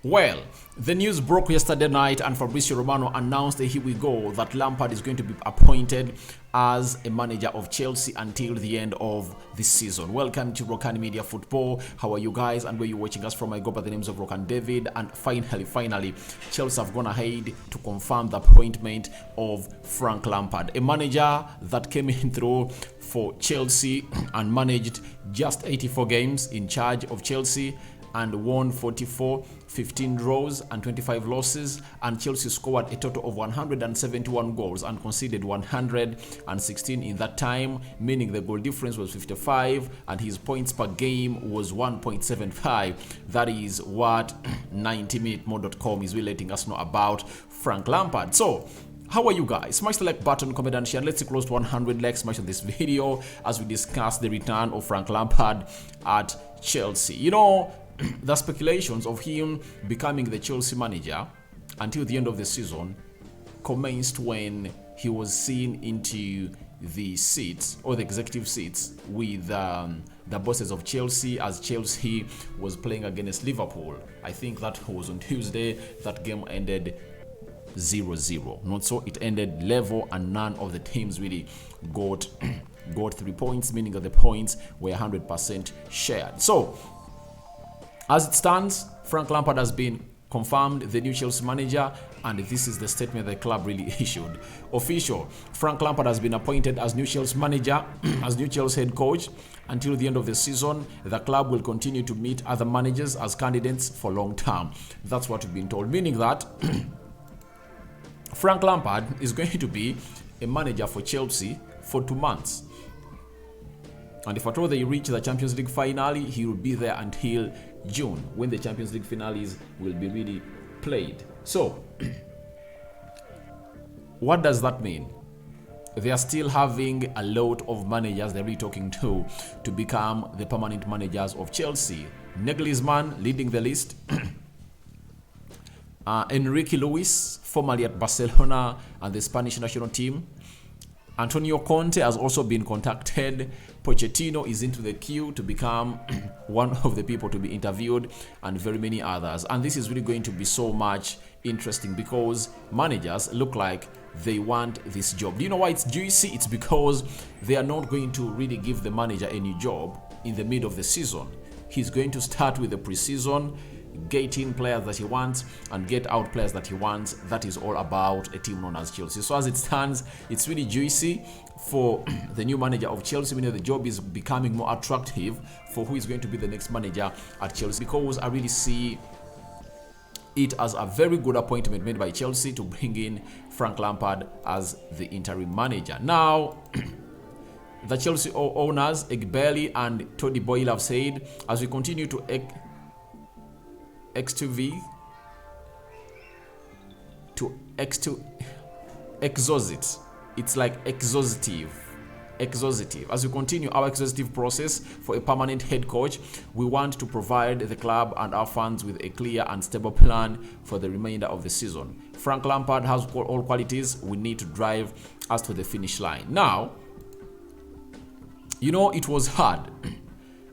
Well, the news broke yesterday night and Fabrizio Romano announced that here we go that Lampard is going to be appointed as a manager of Chelsea until the end of this season. Welcome to Rokani Media Football. How are you guys and where you watching us from? I go by the names of Rokani David, and finally, Chelsea have gone ahead to confirm the appointment of Frank Lampard, a manager that came in through for Chelsea and managed just 84 games in charge of Chelsea and won 44, 15 draws and 25 losses, and Chelsea scored a total of 171 goals and conceded 116 in that time, meaning the goal difference was 55 and his points per game was 1.75. That is what 90minutemo.com is really letting us know about Frank Lampard. So how are you guys? Smash the like button, comment and share. Let's see close to 100 likes smash on this video as we discuss the return of Frank Lampard at Chelsea. You know, the speculations of him becoming the Chelsea manager until the end of the season commenced when he was seen into the seats or the executive seats with the bosses of Chelsea as Chelsea was playing against Liverpool. I think that was on Tuesday. That game ended 0-0. Not so, it ended level and none of the teams really got 3 points, meaning that the points were 100% shared. So as it stands, Frank Lampard has been confirmed the new Chelsea manager, and this is the statement the club really issued. Official: Frank Lampard has been appointed as new Chelsea manager, as new Chelsea head coach. Until the end of the season, the club will continue to meet other managers as candidates for long term. That's what we've been told, meaning that Frank Lampard is going to be a manager for Chelsea for 2 months. And if at all they reach the Champions League finale, he will be there until June, when the Champions League finales will be really played. So, what does that mean? They are still having a lot of managers they're really talking to become the permanent managers of Chelsea. Nagelsmann leading the list. Enrique Luis, formerly at Barcelona and the Spanish national team. Antonio Conte has also been contacted. Pochettino is into the queue to become one of the people to be interviewed, and very many others. And this is really going to be so much interesting because managers look like they want this job. Do you know why it's juicy? It's because they are not going to really give the manager a new job in the middle of the season. He's going to start with the preseason, get in players that he wants and get out players that he wants. That is all about a team known as Chelsea. So as it stands, it's really juicy for the new manager of Chelsea. Meaning the job is becoming more attractive for who is going to be the next manager at Chelsea, because I really see it as a very good appointment made by Chelsea to bring in Frank Lampard as the interim manager. Now, the Chelsea owners, Egbeli and Tony Boyle, have said, as we continue to X2V to X2 exhaust. It's like exhaustive. As we continue our exhaustive process for a permanent head coach, we want to provide the club and our fans with a clear and stable plan for the remainder of the season. Frank Lampard has all qualities we need to drive us to the finish line. Now, you know, it was hard.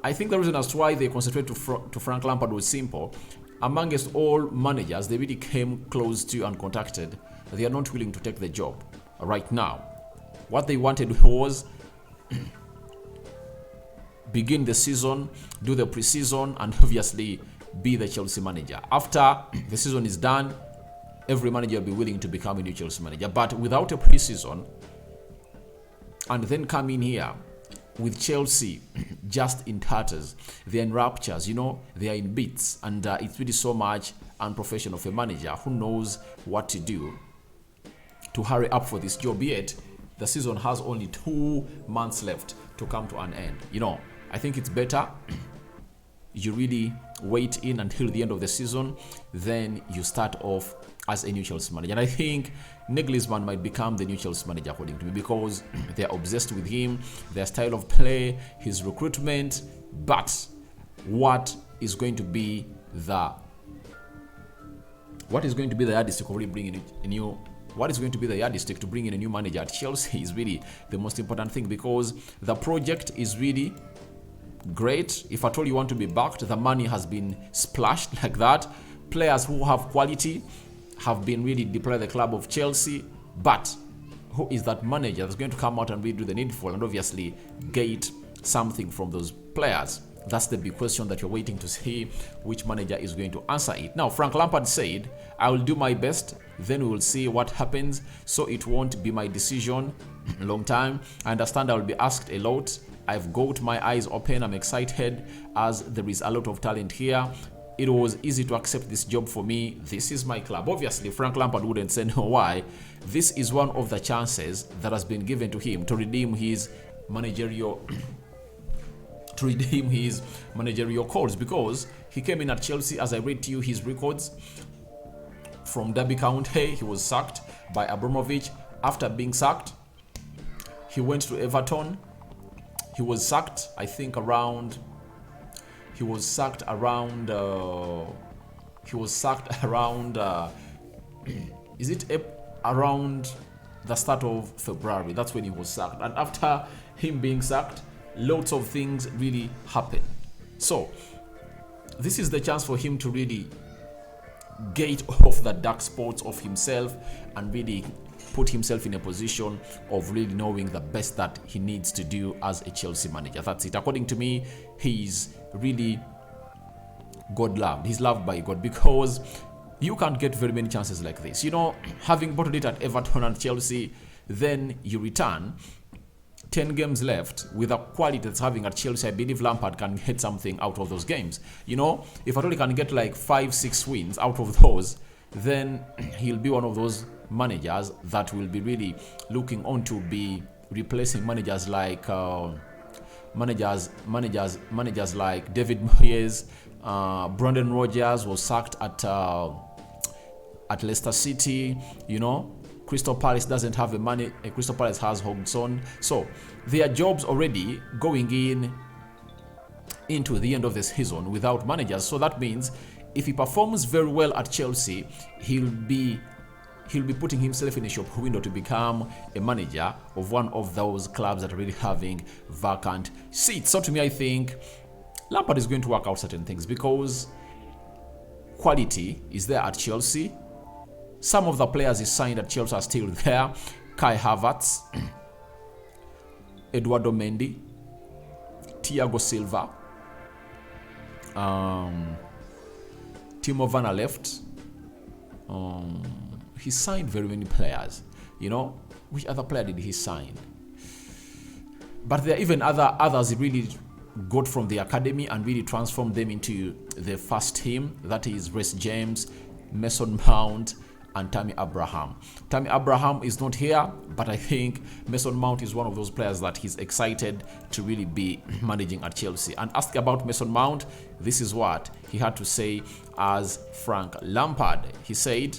I think the reason as to why they concentrated to Frank Lampard was simple. Amongst all managers they really came close to and contacted, they are not willing to take the job right now. What they wanted was begin the season, do the preseason, and obviously be the Chelsea manager. After the season is done, every manager will be willing to become a new Chelsea manager. But without a preseason, and then come in here with Chelsea just in tatters, they're in raptures, you know, they are in bits, and it's really so much unprofessional of a manager who knows what to do to hurry up for this job. Yet the season has only 2 months left to come to an end. You know, I think it's better you really wait in until the end of the season, then you start off as a new Chelsea manager. And I think Nagelsmann might become the new Chelsea manager, according to me, because they're obsessed with him, their style of play, his recruitment. But what is going to be the yardstick of really bringing a new what is going to be the yardstick to bring in a new manager at Chelsea is really the most important thing, because the project is really great. If at all you want to be backed, the money has been splashed like that. players who have quality have been really deployed the club of Chelsea, but who is that manager that's going to come out and really do the needful and obviously get something from those players? That's the big question that you're waiting to see which manager is going to answer it. Now, Frank Lampard said, I will do my best, then we will see what happens. So it won't be my decision long time. I understand I will be asked a lot. I've got my eyes open. I'm excited as there is a lot of talent here. It was easy to accept this job for me. This is my club. Obviously, Frank Lampard wouldn't say no. Why? This is one of the chances that has been given to him to redeem his managerial calls, because he came in at Chelsea. As I read to you his records from Derby County, he was sacked by Abramovich. After being sacked, he went to Everton. He was sacked, I think, around around the start of February. That's when he was sacked. And after him being sacked, lots of things really happen. So this is the chance for him to really get off the dark spots of himself and really put himself in a position of really knowing the best that he needs to do as a Chelsea manager. That's it. According to me, he's really God-loved. He's loved by God, because you can't get very many chances like this. You know, having bottled it at Everton and Chelsea, then you return 10 games left with a quality that's having at Chelsea. I believe Lampard can get something out of those games. You know, if at all he can get like 5-6 wins out of those, then he'll be one of those managers that will be really looking on to be replacing managers like managers like David Moyes. Brendan Rodgers was sacked at Leicester City. You know, Crystal Palace doesn't have Crystal Palace has Hodgson. So there are jobs already going into the end of the season without managers. So that means if he performs very well at Chelsea, he'll be putting himself in a shop window to become a manager of one of those clubs that are really having vacant seats. So to me, I think Lampard is going to work out certain things, because quality is there at Chelsea. Some of the players he signed at Chelsea are still there. Kai Havertz, Eduardo Mendy, Thiago Silva, Timo Werner left. He signed very many players. You know, which other player did he sign? But there are even others he really got from the academy and really transformed them into the first team. That is Reece James, Mason Mount, and Tammy Abraham. Tammy Abraham is not here, but I think Mason Mount is one of those players that he's excited to really be managing at Chelsea. And asked about Mason Mount, this is what he had to say as Frank Lampard. He said,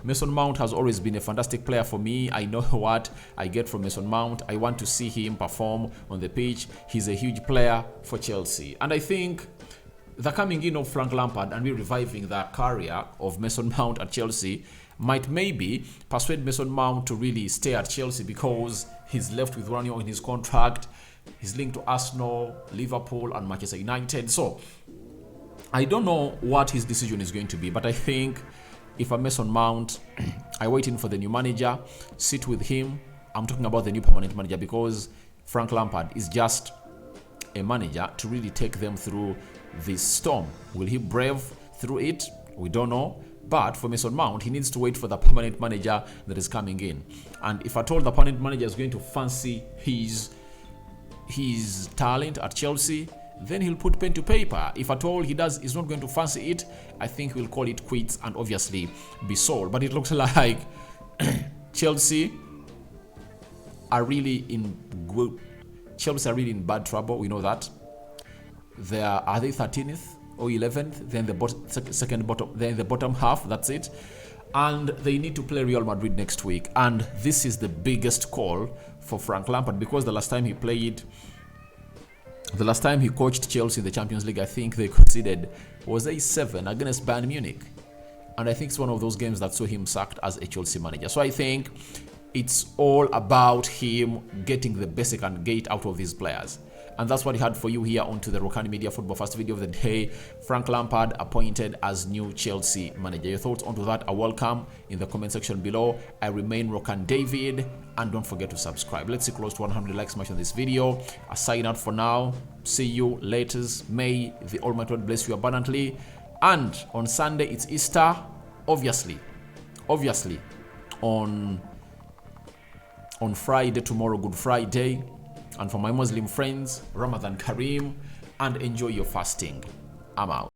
Mason Mount has always been a fantastic player for me. I know what I get from Mason Mount. I want to see him perform on the pitch. He's a huge player for Chelsea. And I think the coming in of Frank Lampard and reviving the career of Mason Mount at Chelsea might maybe persuade Mason Mount to really stay at Chelsea, because he's left with 1 year in his contract. He's linked to Arsenal, Liverpool, and Manchester United. So I don't know what his decision is going to be, but I think if I'm Mason Mount, I'm waiting for the new manager, sit with him. I'm talking about the new permanent manager, because Frank Lampard is just a manager to really take them through this storm. Will he brave through it? We don't know. But for Mason Mount, he needs to wait for the permanent manager that is coming in. And if at all the permanent manager is going to fancy his talent at Chelsea, then he'll put pen to paper. If at all he's not going to fancy it, I think we'll call it quits and obviously be sold. But it looks like Chelsea are really in bad trouble. We know that. Are they 13th or 11th? Then they're in the bottom half. That's it. And they need to play Real Madrid next week. And this is the biggest call for Frank Lampard, because the last time he coached Chelsea in the Champions League, I think they conceded, was a 7 against Bayern Munich. And I think it's one of those games that saw him sacked as a Chelsea manager. So I think it's all about him getting the basic and gate out of these players. And that's what I had for you here onto the Rokani Media Football First video of the day. Frank Lampard appointed as new Chelsea manager. Your thoughts onto that are welcome in the comment section below. I remain Rokani David, and don't forget to subscribe. Let's see close to 100 likes smash on this video. I sign out for now. See you later. May the Almighty God bless you abundantly. And on Sunday it's Easter, obviously on Friday tomorrow, Good Friday. And for my Muslim friends, Ramadan Kareem, and enjoy your fasting. I'm out.